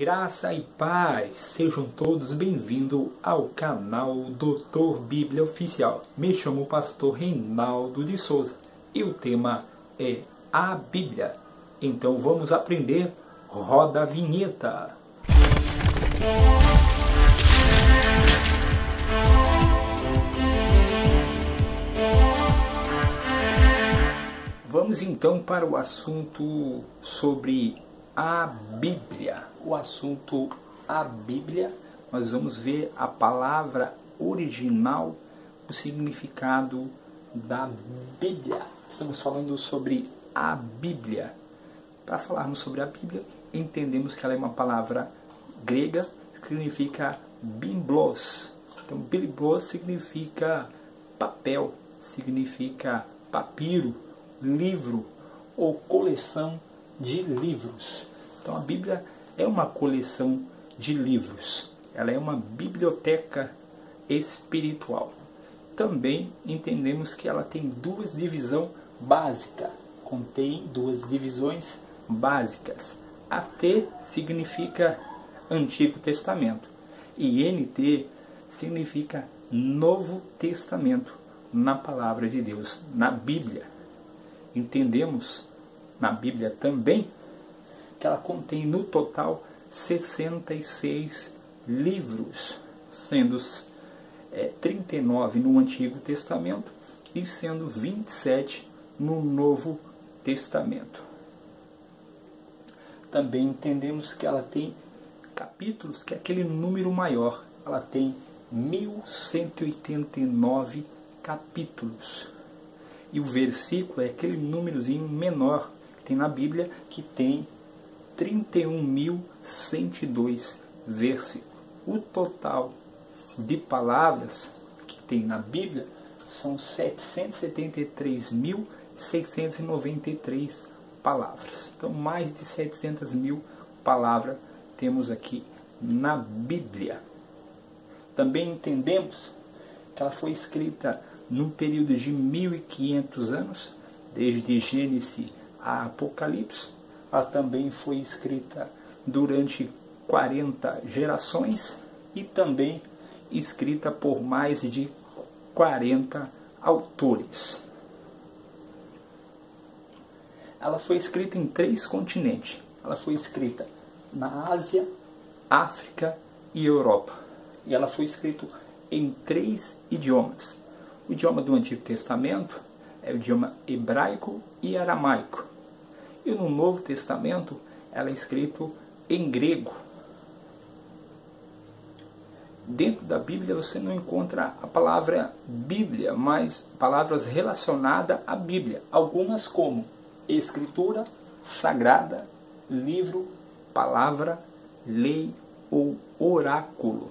Graça e paz, sejam todos bem-vindos ao canal Doutor Bíblia Oficial. Me chamo o pastor Reinaldo de Souza e o tema é a Bíblia. Então vamos aprender, roda a vinheta. Vamos então para o assunto sobre a Bíblia. O assunto a Bíblia, nós vamos ver a palavra original, o significado da Bíblia. Estamos falando sobre a Bíblia. Para falarmos sobre a Bíblia, entendemos que ela é uma palavra grega, que significa biblos. Então, biblos significa papel, significa papiro, livro ou coleção de livros. Então a Bíblia é uma coleção de livros. Ela é uma biblioteca espiritual. Também entendemos que ela tem duas divisões básicas. Contém duas divisões básicas. AT significa Antigo Testamento e NT significa Novo Testamento na palavra de Deus, na Bíblia. Entendemos na Bíblia também que ela contém no total 66 livros, sendo 39 no Antigo Testamento e sendo 27 no Novo Testamento. Também entendemos que ela tem capítulos, que é aquele número maior. Ela tem 1189 capítulos. E o versículo é aquele númerozinho menor que tem na Bíblia, que tem 31.102 versículos. O total de palavras que tem na Bíblia são 773.693 palavras. Então, mais de 700.000 palavras temos aqui na Bíblia. Também entendemos que ela foi escrita num período de 1500 anos, desde Gênesis a Apocalipse. Ela também foi escrita durante 40 gerações e também escrita por mais de 40 autores. Ela foi escrita em 3 continentes. Ela foi escrita na Ásia, África e Europa. E ela foi escrita em 3 idiomas. O idioma do Antigo Testamento é o idioma hebraico e aramaico. E no Novo Testamento ela é escrita em grego. Dentro da Bíblia você não encontra a palavra Bíblia, mas palavras relacionadas à Bíblia. Algumas como escritura, sagrada, livro, palavra, lei ou oráculo.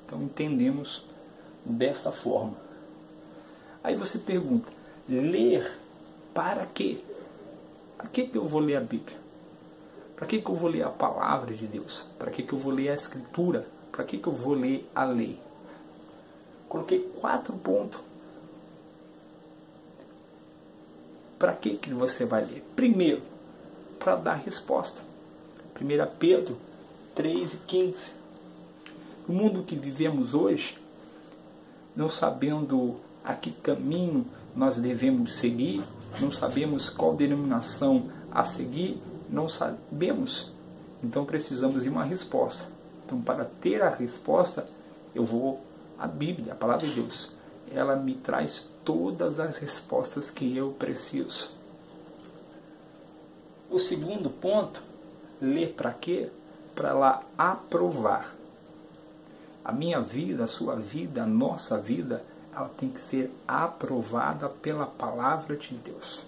Então entendemos desta forma. Aí você pergunta, ler para quê? Para que eu vou ler a Bíblia? Para que eu vou ler a palavra de Deus? Para que eu vou ler a Escritura? Para que eu vou ler a lei? Coloquei 4 pontos. Para que você vai ler? Primeiro, para dar resposta. 1 Pedro 3:15. No mundo que vivemos hoje, não sabendo a que caminho nós devemos seguir, não sabemos qual denominação a seguir, não sabemos. Então precisamos de uma resposta. Então, para ter a resposta, eu vou à Bíblia, a palavra de Deus. Ela me traz todas as respostas que eu preciso. O segundo ponto, ler para quê? Para lá aprovar. A minha vida, a sua vida, a nossa vida, ela tem que ser aprovada pela palavra de Deus.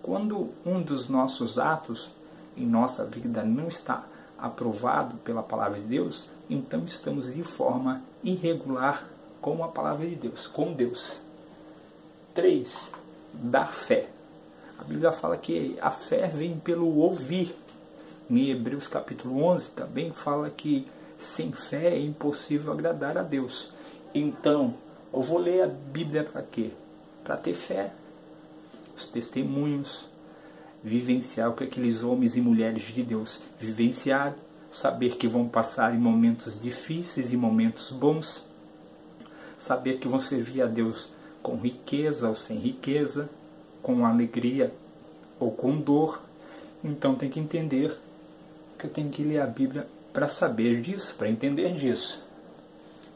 Quando um dos nossos atos em nossa vida não está aprovado pela palavra de Deus, então estamos de forma irregular com a palavra de Deus, com Deus. 3. Dar fé. A Bíblia fala que a fé vem pelo ouvir. Em Hebreus capítulo 11 também fala que sem fé é impossível agradar a Deus. Então, eu vou ler a Bíblia para quê? Para ter fé. Os testemunhos, vivenciar o que aqueles homens e mulheres de Deus vivenciaram, saber que vão passar em momentos difíceis e momentos bons, saber que vão servir a Deus com riqueza ou sem riqueza, com alegria ou com dor. Então tem que entender que eu tenho que ler a Bíblia para saber disso, para entender disso.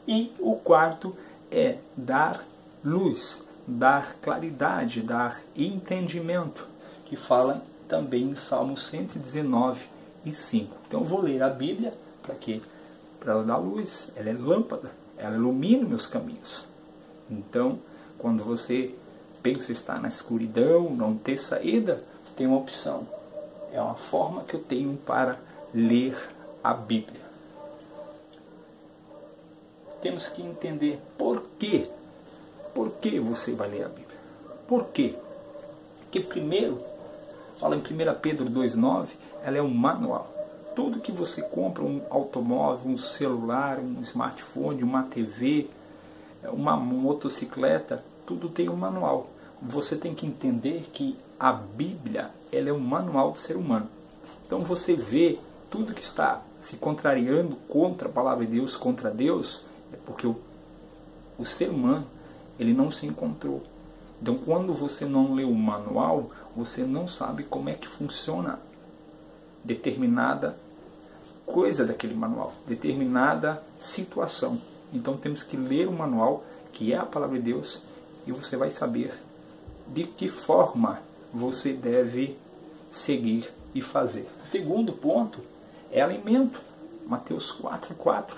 E o quarto é dar luz, dar claridade, dar entendimento, que fala também em Salmo 119 e 5. Então eu vou ler a Bíblia para quê? Para ela dar luz, ela é lâmpada, ela ilumina meus caminhos. Então, quando você pensa estar na escuridão, não ter saída, você tem uma opção. É uma forma que eu tenho para ler a Bíblia. Temos que entender por quê. Por que você vai ler a Bíblia? Por quê? Porque primeiro, fala em 1 Pedro 2,9, ela é um manual. Tudo que você compra, um automóvel, um celular, um smartphone, uma TV, uma motocicleta, tudo tem um manual. Você tem que entender que a Bíblia, ela é um manual do ser humano. Então você vê tudo que está se contrariando contra a palavra de Deus, contra Deus, é porque o ser humano, ele não se encontrou. Então quando você não lê o manual, você não sabe como é que funciona determinada coisa daquele manual, determinada situação. Então temos que ler o manual, que é a palavra de Deus, e você vai saber de que forma você deve seguir e fazer. Segundo ponto é alimento. Mateus 4,4.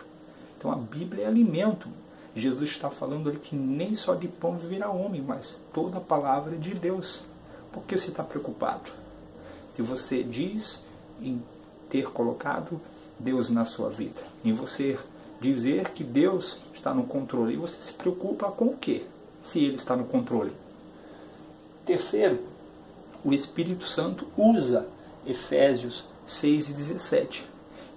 Então a Bíblia é alimento. Jesus está falando ali que nem só de pão viverá homem, mas toda a palavra de Deus. Por que você está preocupado? Se você diz em ter colocado Deus na sua vida, em você dizer que Deus está no controle, e você se preocupa com o quê? Se Ele está no controle. Terceiro, o Espírito Santo usa Efésios 6:17.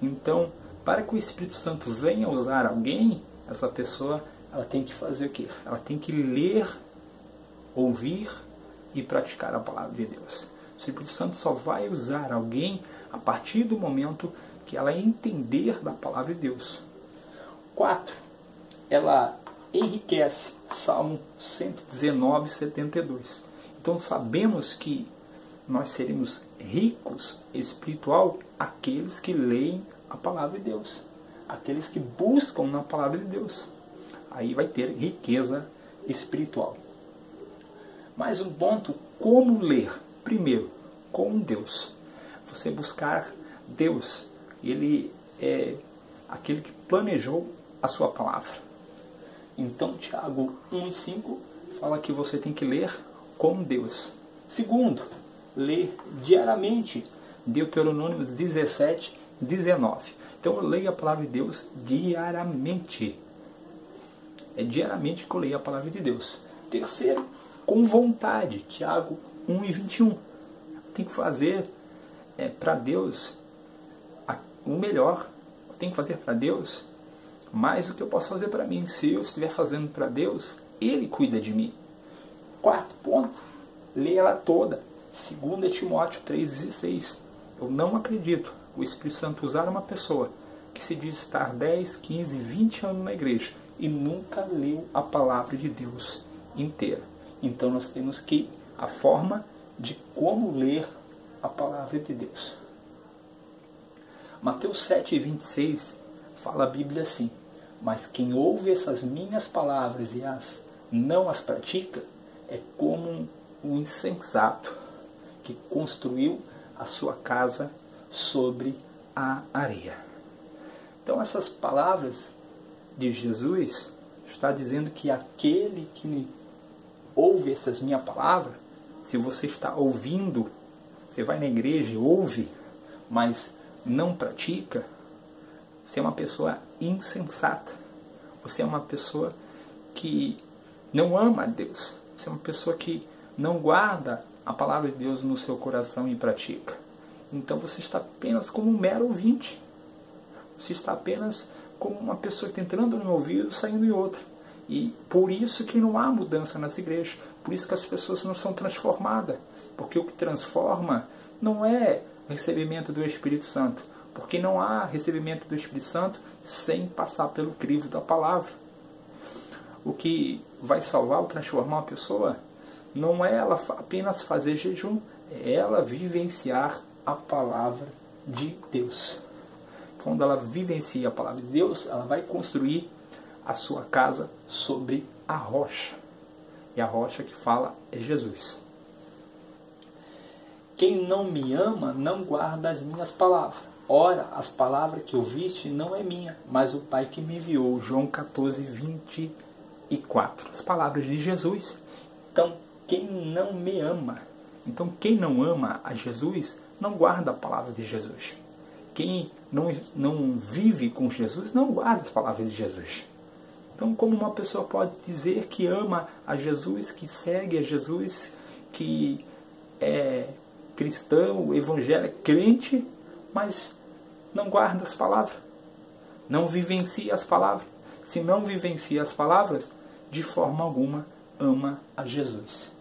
Então, para que o Espírito Santo venha usar alguém, essa pessoa, ela tem que fazer o quê? Ela tem que ler, ouvir e praticar a palavra de Deus. O Espírito Santo só vai usar alguém a partir do momento que ela entender da palavra de Deus. 4. Ela enriquece. Salmo 119, 72. Então sabemos que nós seremos ricos espiritual aqueles que leem a palavra de Deus, aqueles que buscam na palavra de Deus. Aí vai ter riqueza espiritual. Mais um ponto, como ler? Primeiro, com Deus. Você buscar Deus. Ele é aquele que planejou a sua palavra. Então, Tiago 1:5 fala que você tem que ler com Deus. Segundo, ler diariamente. Deuteronômio 17:19. Então eu leio a palavra de Deus diariamente. É diariamente que eu leio a palavra de Deus. Terceiro, com vontade. Tiago 1:21. Tem que fazer para Deus o melhor. Eu tenho que fazer para Deus mais do que eu posso fazer para mim. Se eu estiver fazendo para Deus, Ele cuida de mim. Quarto ponto, leia ela toda. 2 Timóteo 3,16. Eu não acredito o Espírito Santo usar uma pessoa que se diz estar 10, 15, 20 anos na igreja e nunca leu a palavra de Deus inteira. Então nós temos que a forma de como ler a palavra de Deus. Mateus 7:26 fala a Bíblia assim: mas quem ouve essas minhas palavras e não as pratica é como um insensato que construiu a sua casa sobre a areia. Então essas palavras de Jesus está dizendo que aquele que ouve essas minhas palavras, se você está ouvindo, você vai na igreja e ouve, mas não pratica, você é uma pessoa insensata. Você é uma pessoa que não ama a Deus. Você é uma pessoa que não guarda a palavra de Deus no seu coração e pratica. Então você está apenas como um mero ouvinte. Você está apenas como uma pessoa que está entrando em um ouvido e saindo em outro. E por isso que não há mudança nas igrejas. Por isso que as pessoas não são transformadas. Porque o que transforma não é o recebimento do Espírito Santo. Porque não há recebimento do Espírito Santo sem passar pelo crivo da palavra. O que vai salvar ou transformar uma pessoa não é ela apenas fazer jejum, é ela vivenciar a palavra de Deus. Quando ela vivencia a palavra de Deus, ela vai construir a sua casa sobre a rocha. E a rocha que fala é Jesus. Quem não me ama não guarda as minhas palavras. Ora, as palavras que ouviste não é minha, mas o Pai que me enviou. João 14, 24. As palavras de Jesus. Então, quem não me ama, quem não ama a Jesus, não guarda a palavra de Jesus. Quem não vive com Jesus, não guarda as palavras de Jesus. Então, como uma pessoa pode dizer que ama a Jesus, que segue a Jesus, que é cristão, evangélico, crente, mas não guarda as palavras, não vivencia as palavras? Se não vivencia as palavras, de forma alguma ama a Jesus.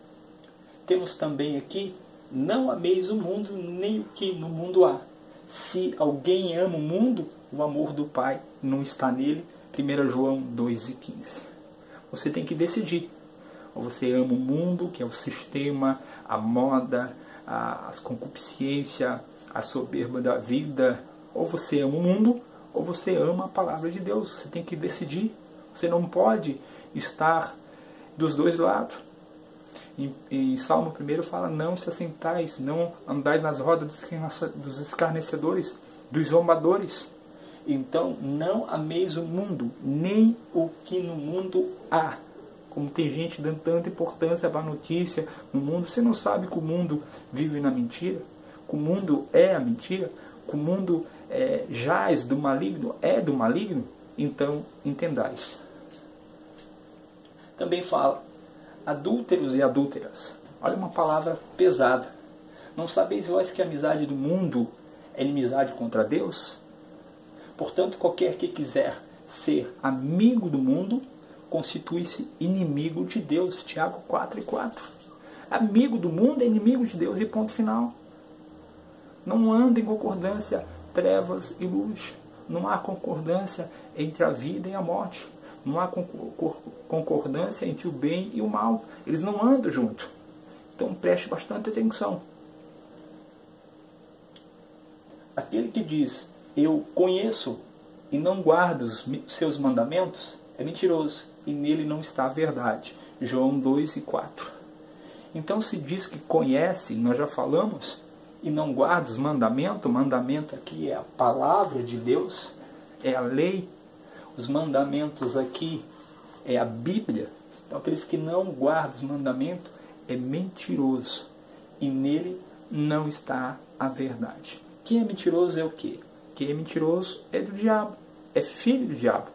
Temos também aqui, não ameis o mundo, nem o que no mundo há. Se alguém ama o mundo, o amor do Pai não está nele. 1 João 2,15. Você tem que decidir. Ou você ama o mundo, que é o sistema, a moda, as concupiscências, a soberba da vida. Ou você ama o mundo, ou você ama a palavra de Deus. Você tem que decidir. Você não pode estar dos dois lados. Em Salmo 1 fala, não se assentais, não andais nas rodas dos escarnecedores, dos zombadores. Então, não ameis o mundo, nem o que no mundo há. Como tem gente dando tanta importância para a notícia no mundo, você não sabe que o mundo vive na mentira, que o mundo é a mentira, que o mundo jaz do maligno, é do maligno. Então, entendais. Também fala, adúlteros e adúlteras. Olha uma palavra pesada. Não sabeis vós que a amizade do mundo é inimizade contra Deus? Portanto, qualquer que quiser ser amigo do mundo, constitui-se inimigo de Deus. Tiago 4,4. Amigo do mundo é inimigo de Deus e ponto final. Não anda em concordância trevas e luz. Não há concordância entre a vida e a morte. Não há concordância entre o bem e o mal. Eles não andam juntos. Então preste bastante atenção. Aquele que diz, eu conheço e não guardo os seus mandamentos, é mentiroso e nele não está a verdade. João 2,4. Então se diz que conhece, nós já falamos, e não guarda os mandamentos, mandamento aqui é a palavra de Deus, é a lei. Os mandamentos aqui é a Bíblia. Então aqueles que não guardam os mandamentos é mentiroso. E nele não está a verdade. Quem é mentiroso é o quê? Quem é mentiroso é do diabo. É filho do diabo.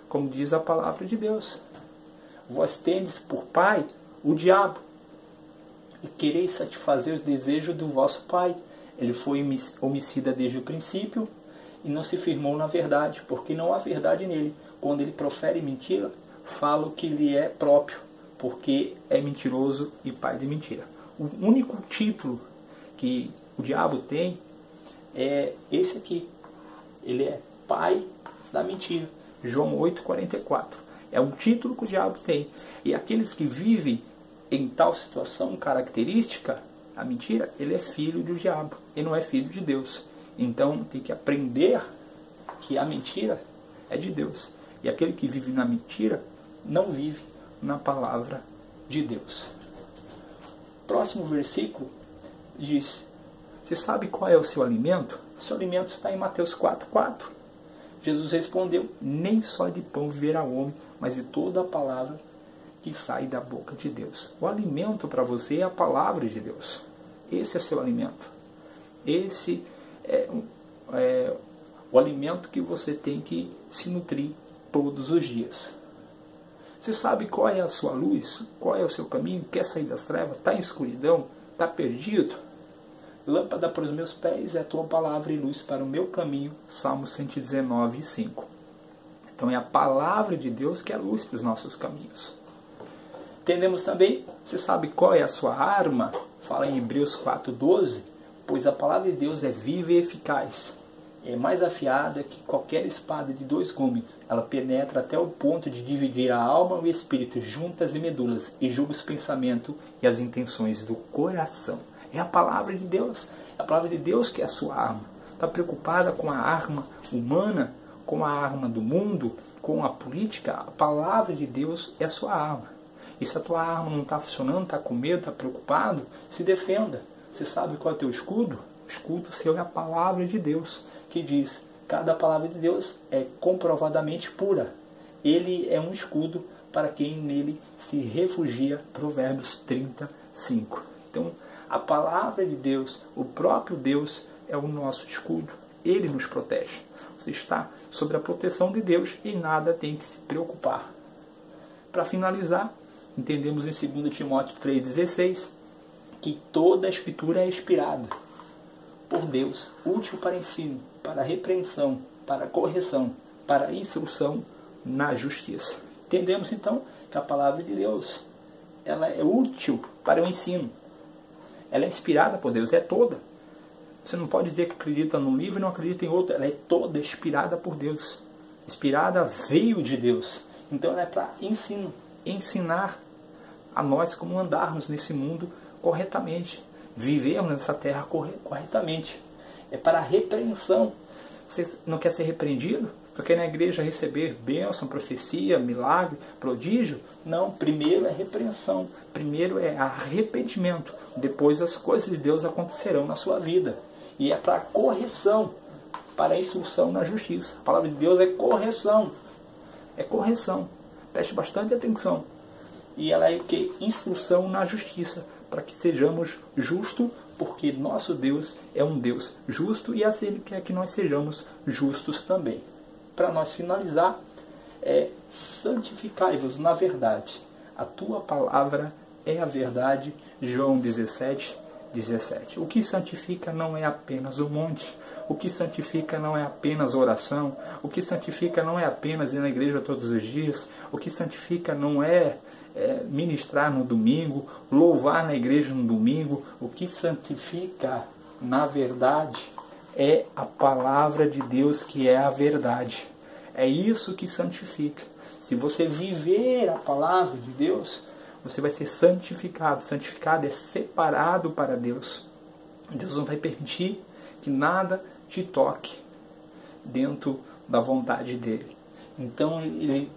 Como diz a palavra de Deus. Vós tendes por pai o diabo. E quereis satisfazer os desejos do vosso pai. Ele foi homicida desde o princípio e não se firmou na verdade, porque não há verdade nele. Quando ele profere mentira, fala o que lhe é próprio, porque é mentiroso e pai de mentira. O único título que o diabo tem é esse aqui. Ele é pai da mentira. João 8,44. É um título que o diabo tem. E aqueles que vivem em tal situação característica, a mentira, ele é filho do diabo. Ele não é filho de Deus. Então tem que aprender que a mentira é de Deus. E aquele que vive na mentira não vive na palavra de Deus. Próximo versículo diz, você sabe qual é o seu alimento? O seu alimento está em Mateus 4,4. Jesus respondeu, nem só de pão viverá o homem, mas de toda a palavra que sai da boca de Deus. O alimento para você é a palavra de Deus. Esse é seu alimento. Esse é o alimento que você tem que se nutrir todos os dias. Você sabe qual é a sua luz? Qual é o seu caminho? Quer sair das trevas? Está em escuridão? Está perdido? Lâmpada para os meus pés é a tua palavra e luz para o meu caminho. Salmo 119,5. Então é a palavra de Deus que é a luz para os nossos caminhos. Entendemos também, você sabe qual é a sua arma? Fala em Hebreus 4,12. Pois a palavra de Deus é viva e eficaz. é mais afiada que qualquer espada de 2 gumes. Ela penetra até o ponto de dividir a alma e o espírito, juntas e medulas, e julga os pensamentos e as intenções do coração. É a palavra de Deus. É a palavra de Deus que é a sua arma. Está preocupada com a arma humana, com a arma do mundo, com a política? A palavra de Deus é a sua arma. E se a tua arma não está funcionando, está com medo, está preocupado, se defenda. Você sabe qual é o teu escudo? O escudo seu é a palavra de Deus, que diz: cada palavra de Deus é comprovadamente pura. Ele é um escudo para quem nele se refugia. Provérbios 35. Então, a palavra de Deus, o próprio Deus, é o nosso escudo. Ele nos protege. Você está sob a proteção de Deus e nada tem que se preocupar. Para finalizar, entendemos em 2 Timóteo 3,16 que toda a Escritura é inspirada por Deus, útil para ensino, para repreensão, para correção, para instrução na justiça. Entendemos então que a palavra de Deus, ela é útil para o ensino. Ela é inspirada por Deus, é toda. Você não pode dizer que acredita num livro e não acredita em outro. Ela é toda inspirada por Deus. Inspirada veio de Deus. Então ela é para ensino. Ensinar a nós como andarmos nesse mundo corretamente. Vivermos nessa terra corretamente. É para repreensão. Você não quer ser repreendido? Você quer na igreja receber bênção, profecia, milagre, prodígio? Não, primeiro é repreensão. Primeiro é arrependimento. Depois as coisas de Deus acontecerão na sua vida. E é para correção, para instrução na justiça. A palavra de Deus é correção. É correção. Preste bastante atenção. E ela é o que? Instrução na justiça. Para que sejamos justos, porque nosso Deus é um Deus justo e assim Ele quer que nós sejamos justos também. Para nós finalizar, santificai-vos na verdade. A tua palavra é a verdade. João 17:17. O que santifica não é apenas o monte. O que santifica não é apenas oração. O que santifica não é apenas ir na igreja todos os dias. O que santifica não é ministrar no domingo, louvar na igreja no domingo. O que santifica, na verdade, é a palavra de Deus, que é a verdade. É isso que santifica. Se você viver a palavra de Deus, você vai ser santificado. Santificado é separado para Deus. Deus não vai permitir que nada te toque dentro da vontade dele. Então Ele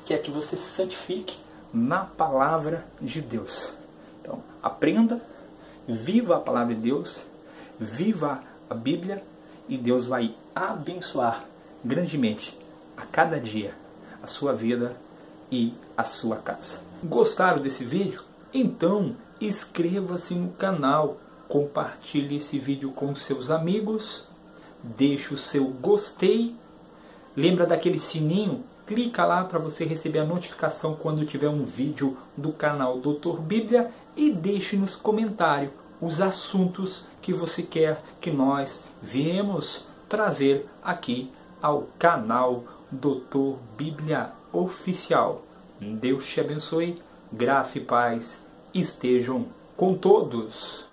quer que você se santifique na palavra de Deus. Então aprenda, viva a palavra de Deus, viva a Bíblia, e Deus vai abençoar grandemente a cada dia a sua vida e a sua casa. Gostaram desse vídeo? Então inscreva-se no canal, compartilhe esse vídeo com seus amigos, deixe o seu gostei, lembra daquele sininho? Clica lá para você receber a notificação quando tiver um vídeo do canal Doutor Bíblia, e deixe nos comentários os assuntos que você quer que nós viemos trazer aqui ao canal Doutor Bíblia Oficial. Deus te abençoe, graça e paz estejam com todos.